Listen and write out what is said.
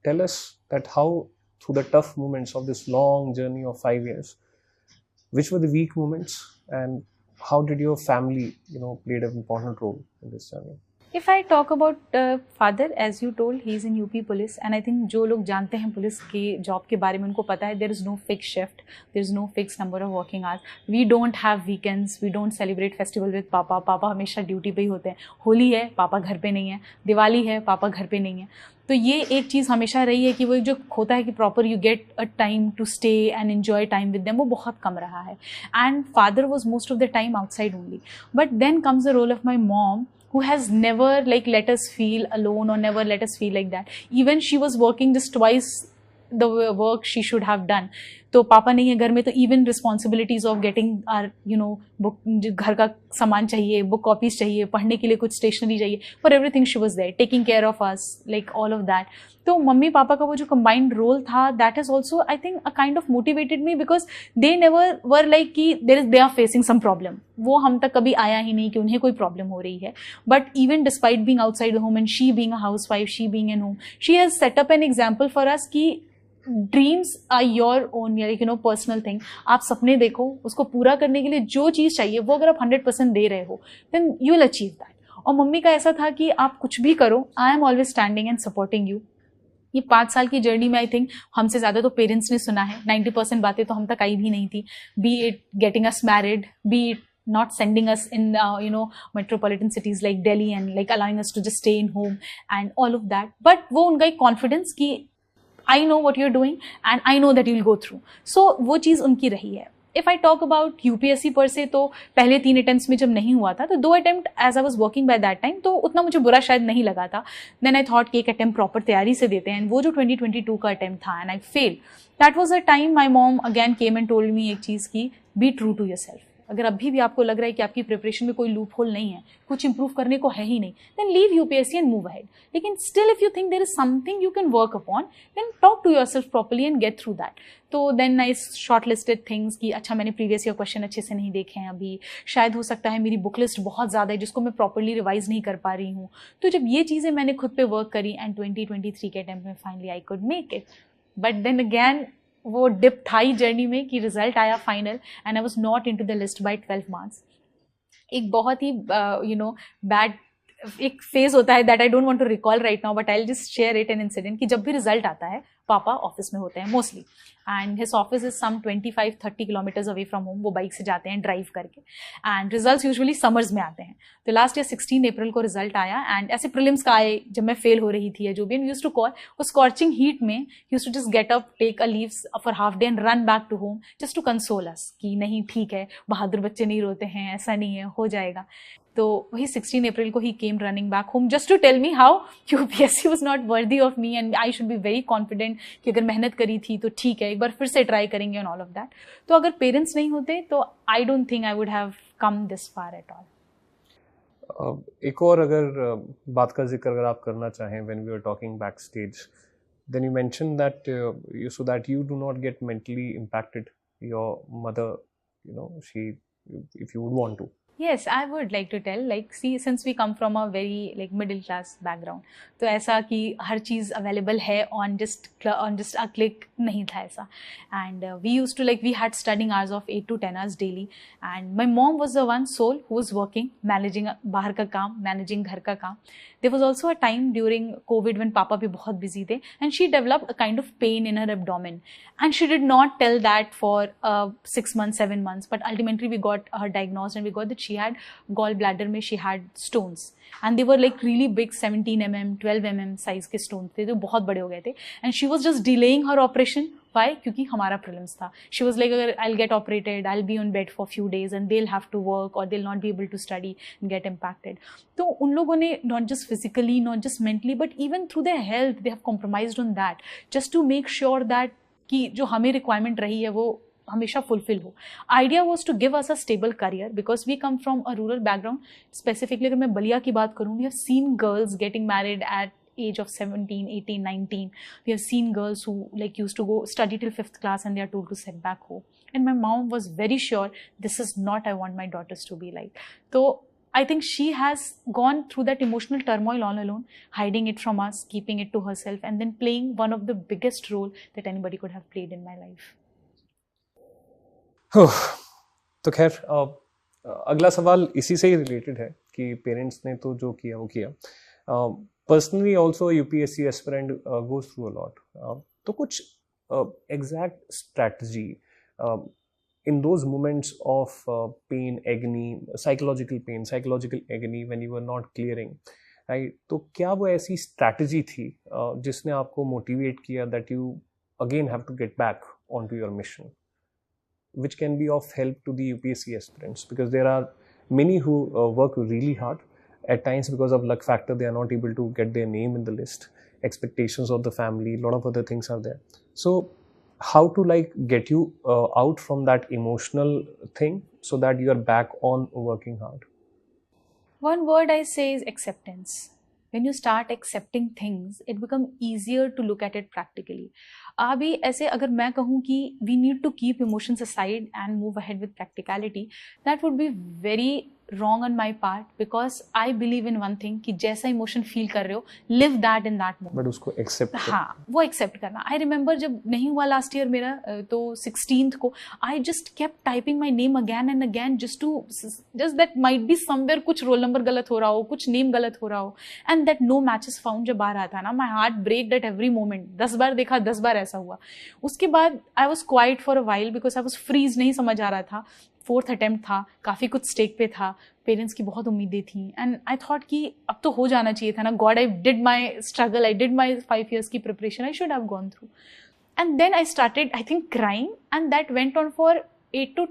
tell us that how, through the tough moments of this long journey of 5 years, which were the weak moments, and how did your family, played an important role in this journey? If I talk about father, as you told, he is in UP police, and I think जो लोग जानते हैं police की job के बारे में उनको पता है there is no fixed shift, there is no fixed number of working hours. We don't have weekends, we don't celebrate festival with पापा. पापा हमेशा ड्यूटी पे ही होते हैं. होली है, पापा घर पे नहीं है. दिवाली है, पापा घर पे नहीं है. तो ये एक चीज़ हमेशा रही है कि वो जो होता है कि proper you get a time to stay and enjoy time with them, वो बहुत कम रहा है. And father was most of the time outside only. But then comes the role of my mom, who has never like let us feel alone or never let us feel like that. Even she was working just twice the work she should have done. तो पापा नहीं है घर में, तो even responsibilities of getting our book, घर का सामान चाहिए, बुक कॉपीज चाहिए, पढ़ने के लिए कुछ स्टेशनरी चाहिए, for everything she was there taking care of us, like all of that. तो मम्मी पापा का वो जो कंबाइंड रोल था, that is also I think a kind of motivated me, because they never were like कि they are facing some problem. वो हम तक कभी आया ही नहीं कि उन्हें कोई प्रॉब्लम हो रही है. But even despite being outside the home and she being a housewife, she being in home, she has set up an example for us कि dreams are your own, personal thing. आप सपने देखो, उसको पूरा करने के लिए जो चीज़ चाहिए वो अगर आप 100% दे रहे हो, then you will achieve that. और मम्मी का ऐसा था कि आप कुछ भी करो, I am always standing and supporting you. ये 5 साल की जर्नी में आई थिंक हमसे ज़्यादा तो पेरेंट्स ने सुना है. 90% बातें तो हम तक आई भी नहीं थी. B it getting us married, B it not sending us in metropolitan cities like Delhi and like allowing us to just stay in home and all of that. But वो उनका एक confidence कि I know what you're doing and I know that you'll go through. So वो चीज़ उनकी रही है. If I talk about UPSC पर से, तो पहले 3 अटेम्प्ट्स में जब नहीं हुआ था, तो 2 attempt as I was working by that time, तो उतना मुझे बुरा शायद नहीं लगा था. देन आई थॉट कि एक अटेम्प्ट प्रॉपर तैयारी से देते हैं, एंड वो जो 2022 का अटेम्प्ट था and I fail. That was a time my mom again came and told me एक चीज़ की, be true to yourself. अगर अभी भी आपको लग रहा है कि आपकी प्रिपरेशन में कोई लूप होल नहीं है, कुछ इंप्रूव करने को है ही नहीं, then leave UPSC and move ahead. लेकिन still if you think there is something you can work upon, then talk to yourself properly and get through that. तो then I shortlisted things कि अच्छा मैंने previous year question अच्छे से नहीं देखे हैं अभी, शायद हो सकता है मेरी बुक लिस्ट बहुत ज़्यादा है जिसको मैं प्रॉपर्ली रिवाइज नहीं कर पा रही हूँ. तो जब ये चीज़ें मैंने खुद पे वर्क करी, एंड 2023 के अटेम्प्ट में finally I could make it. But then again वो डिप था ही जर्नी में कि रिजल्ट आया final, and I was not into the list by 12 marks. एक बहुत ही बैड एक फेज होता है that I don't want to recall right now, but I will just share it an incident कि जब भी रिजल्ट आता है, पापा ऑफिस में होते हैं mostly, and his office is some 25-30 kilometres away from home. वो बाइक से जाते हैं ड्राइव करके, एंड रिजल्ट्स यूजुअली समर्स में आते हैं. तो लास्ट ईयर 16 अप्रैल को रिजल्ट आया, एंड ऐसे प्रीलिम्स का आए जब मैं फेल हो रही थी, जो भी यूज टू कॉल, वो स्कॉर्चिंग हीट में use to just get up, take a leaves for half day and run back to home just to console us कि नहीं ठीक है, बहादुर बच्चे नहीं रोते हैं, ऐसा नहीं है, हो जाएगा. तो वही 16 अप्रैल को ही came running back home just to tell me how UPSC was not worthy of me and I should be very confident कि अगर मेहनत करी थी तो ठीक है, एक बार फिर से ट्राई करेंगे एंड ऑल ऑफ दैट. तो अगर पेरेंट्स नहीं होते तो I don't think I would have come this far at all. एक और अगर बात का जिक्र अगर आप करना चाहें, when we were talking back stage, then you mention that so that you do not get mentally impacted your mother, she, if you would want to. Yes, I would like to tell, like, see, since we come from a very like middle class background, तो ऐसा कि हर चीज़ available है on just a click नहीं था ऐसा. And we used to like, we had studying hours of 8 to 10 hours daily, and my mom was the one sole who was working, managing बाहर का काम, managing घर का काम. There was also a time during COVID when पापा भी बहुत busy थे, and she developed a kind of pain in her abdomen, and she did not tell that for 6 months, 7 months, but ultimately we got her diagnosed and we got that she had gallbladder में she had stones, and they were like really big 17 mm 12 mm size के stones थे, जो बहुत बड़े हो गए थे, and she was just delaying her operation. Why? क्योंकि हमारा prelims था. She was like, अगर I'll get operated, I'll be on bed for few days and they'll have to work or they'll not be able to study and get impacted. तो उन लोगों ने not just physically, not just mentally, but even through their health, they have compromised on that just to make sure that कि जो हमें requirement रही है वो हमेशा फुलफिल हो. Idea was to give us a stable career because we come from a rural background. Specifically अगर मैं बलिया की बात करूँ, we have seen girls getting married at age of 17, 18, 19. We have seen girls who like used to go study till 5th class and they are told to sit back home. And my mom was very sure this is not I want my daughters to be like. So I think she has gone through that emotional turmoil all alone, hiding it from us, keeping it to herself, and then playing one of the biggest role that anybody could have played in my life. तो खैर अगला सवाल इसी से ही related है कि parents ने तो जो किया वो किया. Personally also UPSC aspirant goes through a lot. तो कुछ exact strategy in those moments of pain, agony, psychological agony when you were not clearing, right? तो क्या वो ऐसी strategy थी जिसने आपको motivate किया that you again have to get back onto your mission, which can be of help to the UPSC aspirants, because there are many who work really hard. At times, because of luck factor, they are not able to get their name in the list. Expectations of the family, a lot of other things are there. So how to like get you out from that emotional thing so that you are back on working hard? One word I say is acceptance. When you start accepting things, it becomes easier to look at it practically. अभी ऐसे अगर मैं कहूँ कि we need to keep emotions aside and move ahead with practicality, that would be very wrong on my part, because I believe in one thing कि जैसा emotion feel कर रहे हो, live that in that moment. But उसको accept, हाँ, वो accept करना. I remember जब नहीं हुआ लास्ट ईयर मेरा, तो 16th को I just kept typing my name again and again just that might be somewhere कुछ रोल नंबर गलत हो रहा हो, कुछ नेम गलत हो रहा हो, and that no matches found जब आ रहा था ना, my heart break at every moment. 10 बार देखा, 10 बार ऐसा हुआ. उसके बाद I was quiet for a while because I was freeze, नहीं समझ आ रहा था. 4th अटेम्प्ट था, काफ़ी कुछ स्टेक पे था, पेरेंट्स की बहुत उम्मीदें थी, एंड आई थॉट कि अब तो हो जाना चाहिए था ना. God, I did my struggle, I did my 5 years की प्रिपरेशन, I should have gone through. And then I started, I think, crying, and that went on for 8 to